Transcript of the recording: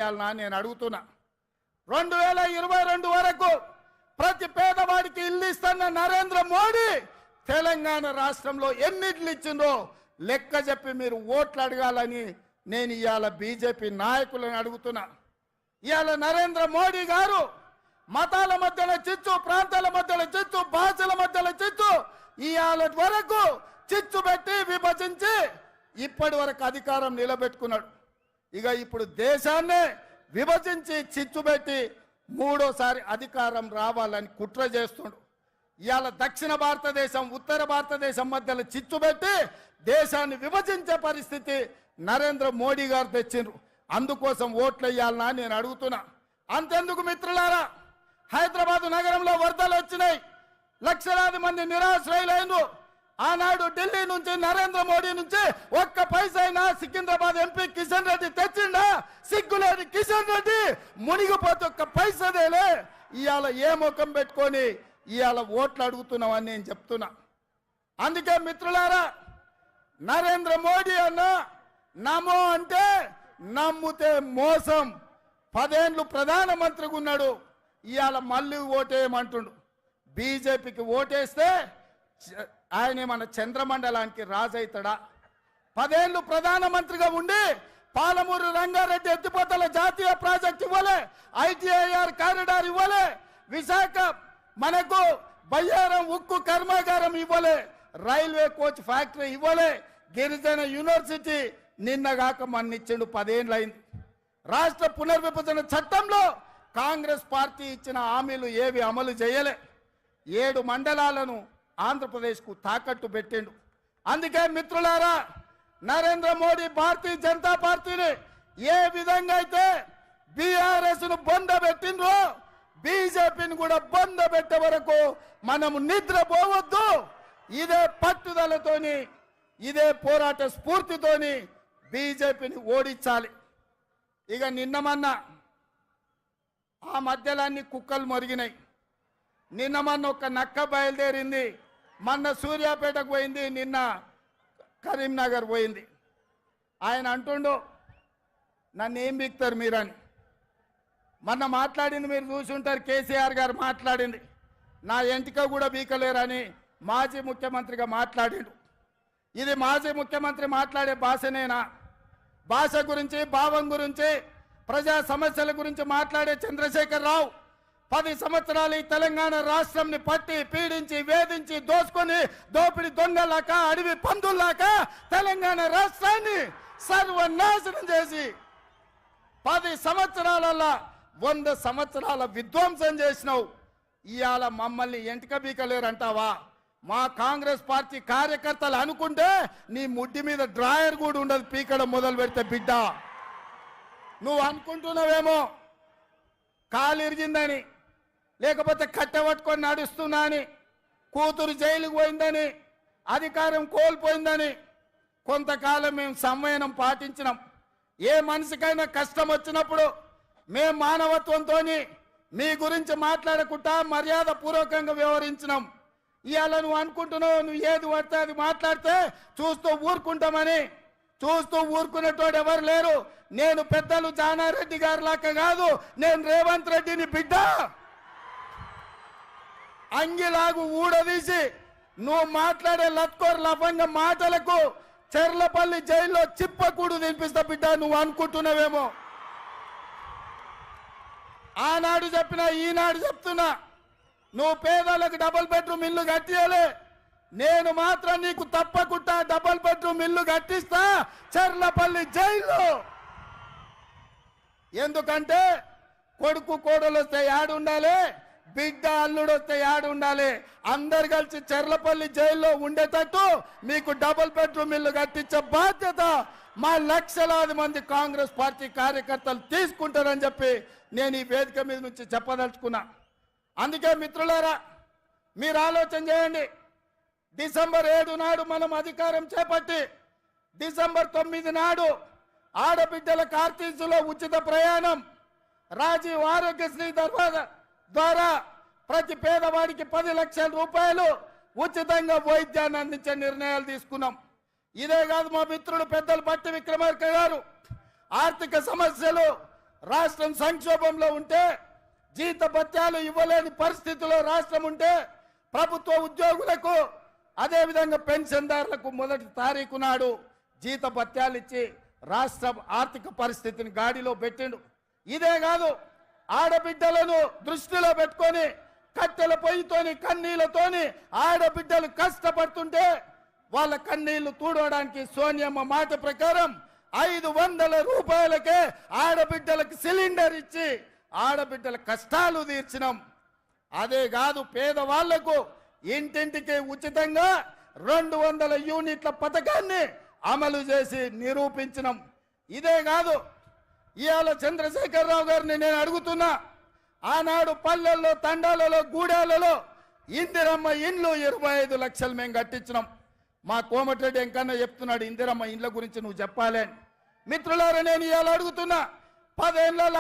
నేను అడుగుతున్నా 2022 వరకు ప్రతి పేదవాడికి ఇల్లు ఇస్తున్న నరేంద్ర మోడీ తెలంగాణ రాష్ట్రంలో ఎన్ని ఇల్లు ఇచ్చిందో లెక్క చెప్పి మీరు ఓట్లు అడగాలని నేను ఇవాళ బీజేపీ నాయకులను అడుగుతున్నా. ఇవాళ నరేంద్ర మోడీ గారు మతాల మధ్యలో చిచ్చు, ప్రాంతాల మధ్యలో చిచ్చు, భాషల మధ్యలో చిచ్చు, ఇవాళ వరకు చిచ్చు పెట్టి విభజించి ఇప్పటి వరకు అధికారం నిలబెట్టుకున్నాడు. ఇక ఇప్పుడు దేశాన్నే విభజించి చిచ్చు పెట్టి మూడోసారి అధికారం రావాలని కుట్ర చేస్తుండు. ఇవాళ దక్షిణ భారతదేశం ఉత్తర భారతదేశం మధ్యలో చిచ్చు పెట్టి దేశాన్ని విభజించే పరిస్థితి నరేంద్ర మోడీ గారు తెచ్చిండ్రు. అందుకోసం ఓట్లు వేయాలనా నేను అడుగుతున్నా. అంతెందుకు మిత్రులారా, హైదరాబాద్ నగరంలో వరదలు వచ్చినాయి, లక్షలాది మంది నిరాశ్రయులైనరు. ఆనాడు ఢిల్లీ నుంచి నరేంద్ర మోడీ నుంచి ఒక్క పైసైనా సికింద్రాబాద్ ఎంపీ కిషన్ రెడ్డి తెచ్చిండా? సిగ్గులేని కిషన్ రెడ్డి మునిగిపోతే ఒక్క పైసదేలే. ఇవాళ ఏ ముఖం పెట్టుకొని ఇవాళ ఓట్లు అడుగుతున్నామని నేను చెప్తున్నా. అందుకే మిత్రులారా, నరేంద్ర మోడీ అన్న నమో అంటే నమ్ముతే మోసం. 10 ఏళ్ళు ప్రధానమంత్రిగా ఉన్నాడు, ఇవాళ మళ్ళీ ఓటేయమంటుండు. బీజేపీకి ఓటేస్తే ఆయన మన చంద్రమండలానికి రాజైతాడా? 10 ఏళ్ళు ప్రధానమంత్రిగా ఉండి పాలమూరు రంగారెడ్డి ఎత్తిపోతల జాతీయ ప్రాజెక్ట్ ఇవ్వలే, ఐటీఐఆర్ కారిడార్ ఇవ్వలే, విశాఖ మనకు బయ్యారం ఉక్కు కర్మాగారం ఇవ్వలే, రైల్వే కోచ్ ఫ్యాక్టరీ ఇవ్వలే, గిరిజన యూనివర్సిటీ నిన్నగాక మన్నిచ్చిండు. 10 ఏళ్ళు అయింది. రాష్ట్ర పునర్విభజన చట్టంలో కాంగ్రెస్ పార్టీ ఇచ్చిన హామీలు ఏవి అమలు చేయలే. 7 మండలాలను ఆంధ్రప్రదేశ్కు తాకట్టు పెట్టిండు. అందుకే మిత్రులారా, నరేంద్ర మోడీ భారతీయ జనతా పార్టీని ఏ విధంగా అయితే బీఆర్ఎస్ ను బొంద పెట్టిండ్రో బీజేపీని కూడా బొంద పెట్టే వరకు మనము నిద్రపోవద్దు. ఇదే పట్టుదలతోని, ఇదే పోరాట స్ఫూర్తితోని బీజేపీని ఓడించాలి. ఇక నిన్నమన్న ఆ మధ్యలాన్ని కుక్కలు మొరిగినాయి. నిన్న మొన్న ఒక నక్క బయలుదేరింది, మొన్న సూర్యాపేటకు పోయింది, నిన్న కరీంనగర్ పోయింది. ఆయన అంటుండు నన్ను ఏం బిక్తారు మీరని. మొన్న మాట్లాడింది మీరు చూసి ఉంటారు, కేసీఆర్ గారు మాట్లాడింది, నా ఎంటిక కూడా బీకలేరని మాజీ ముఖ్యమంత్రిగా మాట్లాడిండు. ఇది మాజీ ముఖ్యమంత్రి మాట్లాడే భాషనేనా? భాష గురించి, భావం గురించి, ప్రజా సమస్యల గురించి మాట్లాడే చంద్రశేఖర్ రావు 10 సంవత్సరాలు ఈ తెలంగాణ రాష్ట్రంని పట్టి పీడించి వేధించి దోసుకొని దోపిడి దొంగలాక అడవి పందుల్లాక తెలంగాణ రాష్ట్రాన్ని సర్వనాశనం చేసి 10 సంవత్సరాలలో 100 సంవత్సరాల విధ్వంసం చేసినావు. ఇవాళ మమ్మల్ని ఎంటిక బీకలేరంటావా? మా కాంగ్రెస్ పార్టీ కార్యకర్తలు అనుకుంటే నీ ముడ్డి మీద డ్రాయర్ కూడా ఉండదు పీకడం మొదలు పెడితే. బిడ్డ నువ్వు అనుకుంటున్నావేమో కాలు ఇరిగిందని, లేకపోతే కట్టెపట్టుకొని నడుస్తున్నా అని, కూతురు జైలుకు పోయిందని, అధికారం కోల్పోయిందని. కొంతకాలం మేము సంయమనం పాటించినాం. ఏ మనిషికైనా కష్టం వచ్చినప్పుడు మేము మానవత్వంతో మీ గురించి మాట్లాడకుండా మర్యాద పూర్వకంగా వ్యవహరించినాం. ఇవాళ నువ్వు అనుకుంటున్నావు నువ్వు ఏది పడితే అది మాట్లాడితే చూస్తూ ఊరుకుంటామని. చూస్తూ ఊరుకునేటోడు ఎవరు లేరు. నేను పెద్దలు జానారెడ్డి గారి లాగా కాదు, నేను రేవంత్ రెడ్డిని బిడ్డ. అంగిలాగు ఊడదీసి నువ్వు మాట్లాడే లత్కోర్ లఫంగ మాటలకు చెర్లపల్లి జైల్లో చిప్పకూడు తినిపిస్తా బిడ్డ. నువ్వు అనుకుంటున్నావేమో. ఆనాడు చెప్పినా ఈనాడు చెప్తున్నా, నువ్వు పేదలకు డబుల్ బెడ్రూమ్ ఇల్లు కట్టియలే, నేను మాత్రం నీకు తప్పకుండా డబుల్ బెడ్రూమ్ ఇల్లు కట్టిస్తా చెర్లపల్లి జైల్లో. ఎందుకంటే కొడుకు కోడలు వస్తే యాడు ఉండాలి, బిడ్డ అల్లుడు వస్తే యాడు ఉండాలి. అందరు కలిసి చెర్లపల్లి జైల్లో ఉండేటట్టు మీకు డబుల్ బెడ్రూమ్ ఇల్లు కట్టించే బాధ్యత మా లక్షలాది మంది కాంగ్రెస్ పార్టీ కార్యకర్తలు తీసుకుంటారని చెప్పి నేను ఈ వేదిక మీద నుంచి చెప్పదలుచుకున్నా. అందుకే మిత్రులారా, మీరు ఆలోచన చేయండి. డిసెంబర్ 7 నాడు మనం అధికారం చేపట్టి డిసెంబర్ 9 నాడు ఆడబిడ్డల ఆర్టీసీలో ఉచిత ప్రయాణం, రాజీవ్ ఆరోగ్యశ్రీ ద్వారా ప్రతి పేదవాడికి 10 లక్షల రూపాయలు ఉచితంగా వైద్యాన్ని అందించే నిర్ణయాలు తీసుకున్నాం. ఇదే కాదు, మా మిత్రుడు పెద్దలు బట్టి విక్రమార్క గారు ఆర్థిక సమస్యలు రాష్ట్రం సంక్షోభంలో ఉంటే, జీత భత్యాలు ఇవ్వలేని పరిస్థితిలో రాష్ట్రం ఉంటే, ప్రభుత్వ ఉద్యోగులకు అదేవిధంగా పెన్షన్దారులకు మొదటి తారీఖు నాడు జీత భత్యాలు ఇచ్చి రాష్ట్ర ఆర్థిక పరిస్థితిని గాడిలో పెట్టిండు. ఇదే కాదు, ఆడబిడ్డలను దృష్టిలో పెట్టుకొని కట్టెల పొయ్యితోని కన్నీళ్లతోని ఆడబిడ్డలు కష్టపడుతుంటే వాళ్ళ కన్నీళ్లు తూడవడానికి సోనియమ్మ మాట ప్రకారం 500 రూపాయలకే ఆడబిడ్డలకు సిలిండర్ ఇచ్చి ఆడబిడ్డల కష్టాలు తీర్చినాం. అదే కాదు, పేదవాళ్లకు ఇంటింటికి ఉచితంగా 200 యూనిట్ల పథకాన్ని అమలు చేసి నిరూపించినాం. ఇదే కాదు, ఇవాళ చంద్రశేఖరరావు గారిని నేను అడుగుతున్నా, ఆనాడు పల్లెల్లో, తండాలలో, గూడాలలో ఇందిరమ్మ ఇండ్లు 25 లక్షలు మేము కట్టించినాం. మా కోమటిరెడ్డి ఎంకన్నా చెప్తున్నాడు, ఇందిరమ్మ ఇండ్ల గురించి నువ్వు చెప్పాలని. మిత్రులారా, నేను ఇవాళ అడుగుతున్నా, 10 ఏళ్ళ